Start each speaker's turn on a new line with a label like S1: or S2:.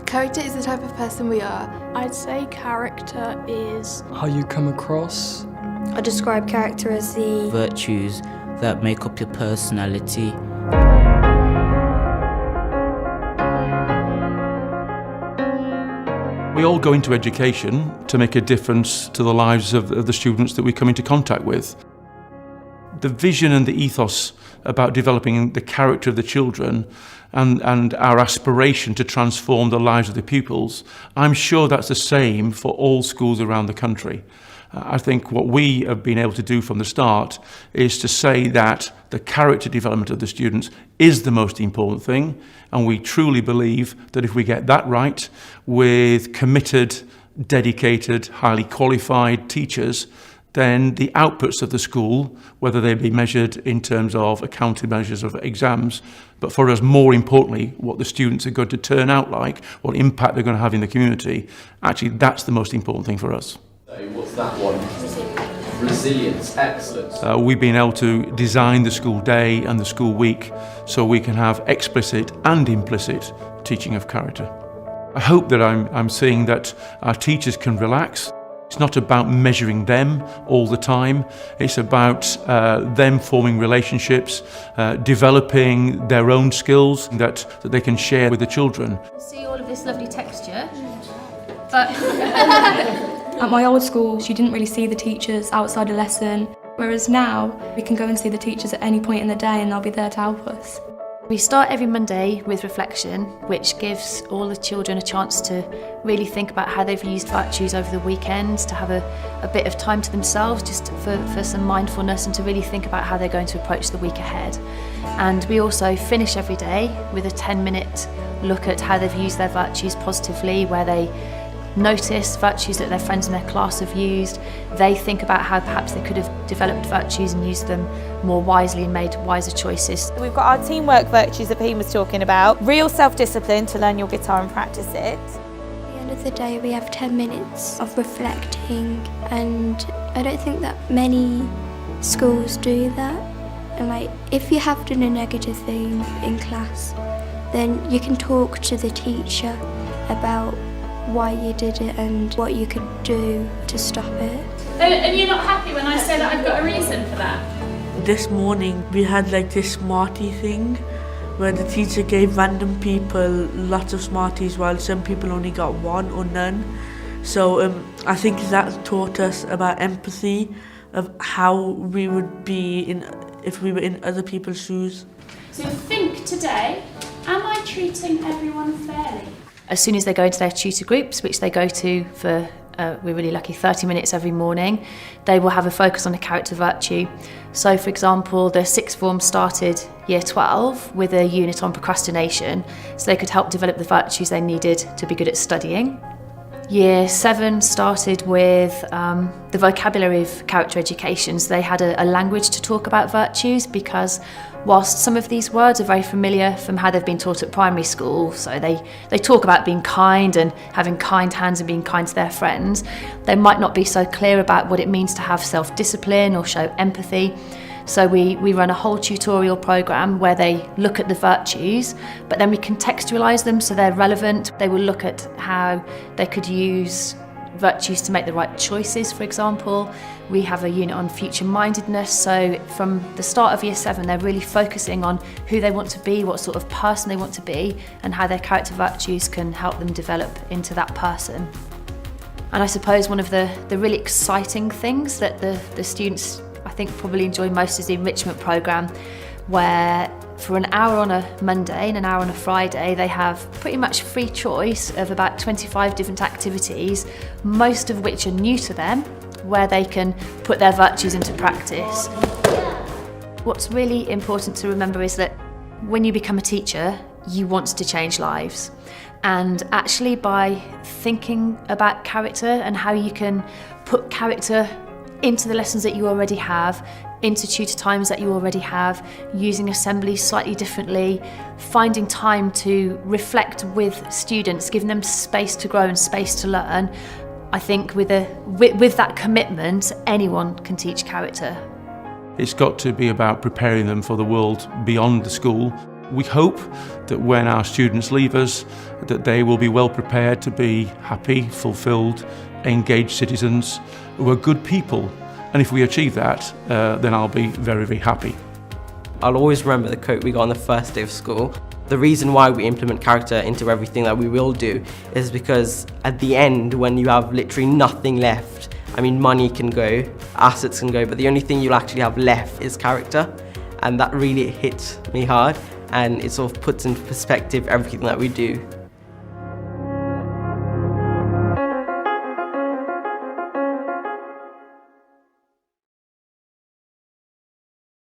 S1: Character is the type of person we are.
S2: I'd say character is
S3: how you come across.
S4: I describe character as the
S5: virtues that make up your personality.
S6: We all go into education to make a difference to the lives of the students that we come into contact with. The vision and the ethos about developing the character of the children and our aspiration to transform the lives of the pupils, I'm sure that's the same for all schools around the country. I think what we have been able to do from the start is to say that the character development of the students is the most important thing, and we truly believe that if we get that right with committed, dedicated, highly qualified teachers, then the outputs of the school, whether they be measured in terms of accounting measures of exams, but for us more importantly, what the students are going to turn out like, what impact they're going to have in the community, actually that's the most important thing for us.
S7: So what's that one? Resilience, excellent.
S6: We've been able to design the school day and the school week so we can have explicit and implicit teaching of character. I hope that I'm seeing that our teachers can relax. It's not about measuring them all the time. It's about them forming relationships, developing their own skills that they can share with the children.
S8: See all of this lovely texture, but
S9: at my old school, she didn't really see the teachers outside a lesson, whereas now we can go and see the teachers at any point in the day and they'll be there to help us.
S8: we start every Monday with reflection, which gives all the children a chance to really think about how they've used virtues over the weekend, to have a bit of time to themselves, just for some mindfulness, and to really think about how they're going to approach the week ahead. And we also finish every day with a 10-minute look at how they've used their virtues positively, where they notice virtues that their friends in their class have used. They think about how perhaps they could have developed virtues and used them more wisely and made wiser choices.
S10: We've got our teamwork virtues that Pete was talking about, real self-discipline to learn your guitar and practice it.
S4: At the end of the day, we have 10 minutes of reflecting, and I don't think that many schools do that. And if you have done a negative thing in class, then you can talk to the teacher about why you did it and what you could do to stop it.
S2: And you're not happy when I say that I've got a reason for that?
S11: This morning we had this Smartie thing where the teacher gave random people lots of Smarties while some people only got one or none. So I think that taught us about empathy, of how we would be if we were in other people's shoes.
S2: So think today, am I treating everyone fairly?
S8: As soon as they go into their tutor groups, which they go to for, we're really lucky, 30 minutes every morning, they will have a focus on a character virtue. So for example, the sixth form started year 12 with a unit on procrastination, so they could help develop the virtues they needed to be good at studying. Year 7 started with the vocabulary of character education, so they had a language to talk about virtues, because whilst some of these words are very familiar from how they've been taught at primary school, so they talk about being kind and having kind hands and being kind to their friends, they might not be so clear about what it means to have self-discipline or show empathy. So we run a whole tutorial programme where they look at the virtues, but then we contextualise them so they're relevant. They will look at how they could use virtues to make the right choices, for example. We have a unit on future-mindedness, so from the start of year 7 they're really focusing on who they want to be, what sort of person they want to be, and how their character virtues can help them develop into that person. And I suppose one of the really exciting things that the students I think probably enjoy most is the enrichment programme, where for an hour on a Monday and an hour on a Friday they have pretty much free choice of about 25 different activities, most of which are new to them, where they can put their virtues into practice. What's really important to remember is that when you become a teacher, you want to change lives. And actually by thinking about character and how you can put character into the lessons that you already have, into tutor times that you already have, using assemblies slightly differently, finding time to reflect with students, giving them space to grow and space to learn. I think with that commitment, anyone can teach character.
S6: It's got to be about preparing them for the world beyond the school. We hope that when our students leave us, that they will be well prepared to be happy, fulfilled, engaged citizens who are good people. And if we achieve that, then I'll be very, very happy.
S12: I'll always remember the quote we got on the first day of school. The reason why we implement character into everything that we will do is because at the end, when you have literally nothing left, I mean, money can go, assets can go, but the only thing you'll actually have left is character. And that really hits me hard, and it sort of puts into perspective everything that we do.